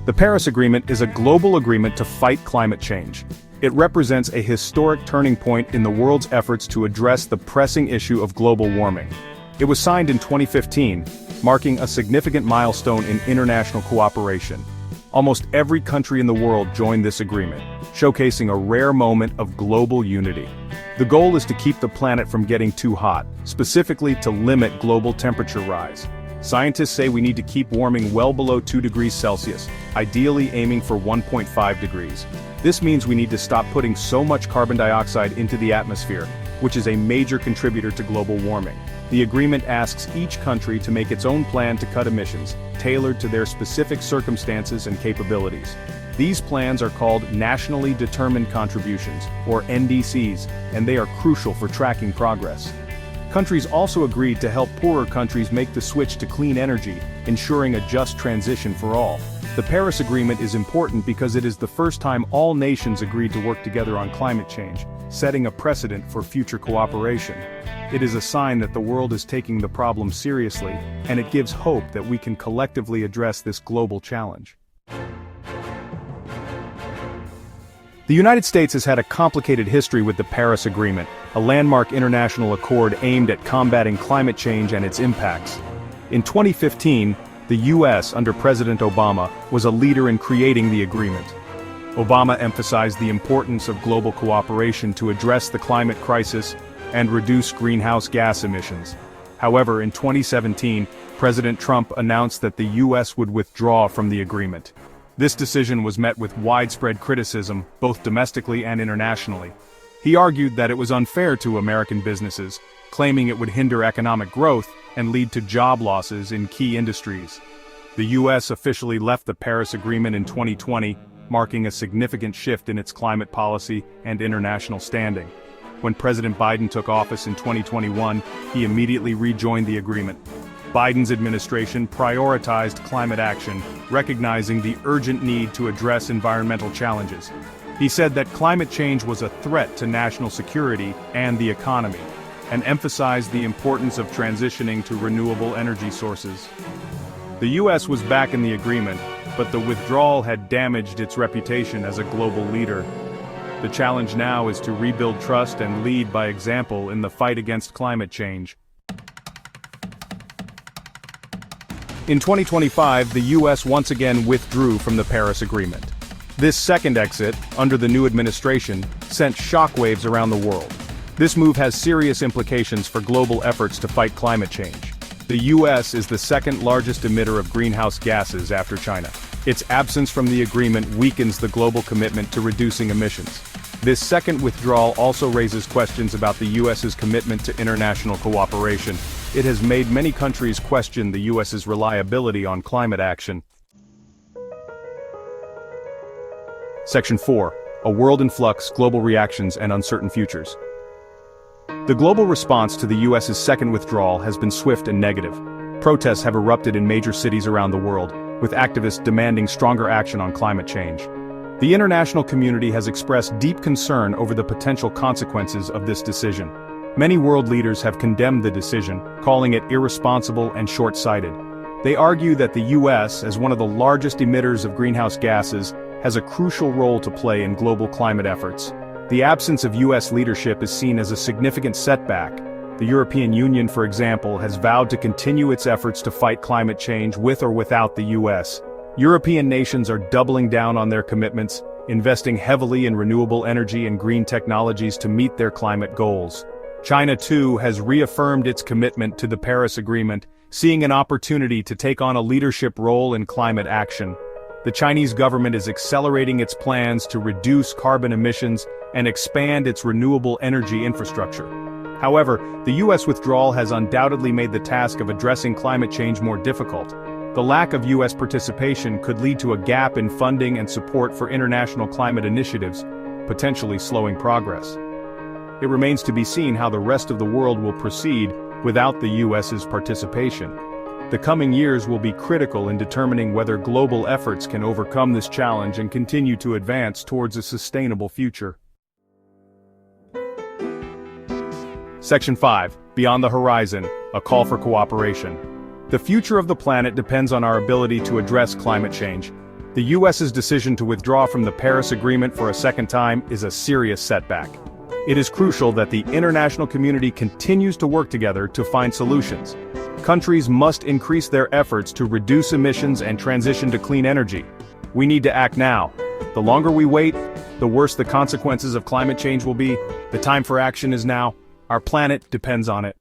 The Paris Agreement is a global agreement to fight climate change. It represents a historic turning point in the world's efforts to address the pressing issue of global warming. It was signed in 2015, marking a significant milestone in international cooperation. Almost every country in the world joined this agreement, showcasing a rare moment of global unity. The goal is to keep the planet from getting too hot, specifically to limit global temperature rise. Scientists say we need to keep warming well below 2 degrees Celsius, ideally aiming for 1.5 degrees. This means we need to stop putting so much carbon dioxide into the atmosphere, which is a major contributor to global warming. The agreement asks each country to make its own plan to cut emissions, tailored to their specific circumstances and capabilities. These plans are called Nationally Determined Contributions, or NDCs, and they are crucial for tracking progress. Countries also agreed to help poorer countries make the switch to clean energy, ensuring a just transition for all. The Paris Agreement is important because it is the first time all nations agreed to work together on climate change, setting a precedent for future cooperation. It is a sign that the world is taking the problem seriously, and it gives hope that we can collectively address this global challenge. The United States has had a complicated history with the Paris Agreement, a landmark international accord aimed at combating climate change and its impacts. In 2015, the U.S. under President Obama was a leader in creating the agreement. Obama emphasized the importance of global cooperation to address the climate crisis and reduce greenhouse gas emissions. However, in 2017, President Trump announced that the U.S. would withdraw from the agreement. This decision was met with widespread criticism, both domestically and internationally. He argued that it was unfair to American businesses, claiming it would hinder economic growth and lead to job losses in key industries. The U.S. officially left the Paris Agreement in 2020, marking a significant shift in its climate policy and international standing. When President Biden took office in 2021, he immediately rejoined the agreement. Biden's administration prioritized climate action, recognizing the urgent need to address environmental challenges. He said that climate change was a threat to national security and the economy, and emphasized the importance of transitioning to renewable energy sources. The U.S. was back in the agreement, but the withdrawal had damaged its reputation as a global leader. The challenge now is to rebuild trust and lead by example in the fight against climate change. In 2025, the U.S. once again withdrew from the Paris Agreement. This second exit, under the new administration, sent shockwaves around the world. This move has serious implications for global efforts to fight climate change. The U.S. is the second largest emitter of greenhouse gases after China. Its absence from the agreement weakens the global commitment to reducing emissions. This second withdrawal also raises questions about the U.S.'s commitment to international cooperation. It has made many countries question the U.S.'s reliability on climate action. Section 4. A World in Flux, Global Reactions and Uncertain Futures. The global response to the U.S.'s second withdrawal has been swift and negative. Protests have erupted in major cities around the world, with activists demanding stronger action on climate change. The international community has expressed deep concern over the potential consequences of this decision. Many world leaders have condemned the decision, calling it irresponsible and short-sighted. They argue that the U.S., as one of the largest emitters of greenhouse gases, has a crucial role to play in global climate efforts. The absence of U.S. leadership is seen as a significant setback. The European Union, for example, has vowed to continue its efforts to fight climate change with or without the U.S. European nations are doubling down on their commitments, investing heavily in renewable energy and green technologies to meet their climate goals. China, too, has reaffirmed its commitment to the Paris Agreement, seeing an opportunity to take on a leadership role in climate action. The Chinese government is accelerating its plans to reduce carbon emissions and expand its renewable energy infrastructure. However, the U.S. withdrawal has undoubtedly made the task of addressing climate change more difficult. The lack of U.S. participation could lead to a gap in funding and support for international climate initiatives, potentially slowing progress. It remains to be seen how the rest of the world will proceed without the U.S.'s participation. The coming years will be critical in determining whether global efforts can overcome this challenge and continue to advance towards a sustainable future. Section 5. Beyond the Horizon, a call for cooperation. The future of the planet depends on our ability to address climate change. The US's decision to withdraw from the Paris Agreement for a second time is a serious setback. It is crucial that the international community continues to work together to find solutions. Countries must increase their efforts to reduce emissions and transition to clean energy. We need to act now. The longer we wait, the worse the consequences of climate change will be. The time for action is now. Our planet depends on it.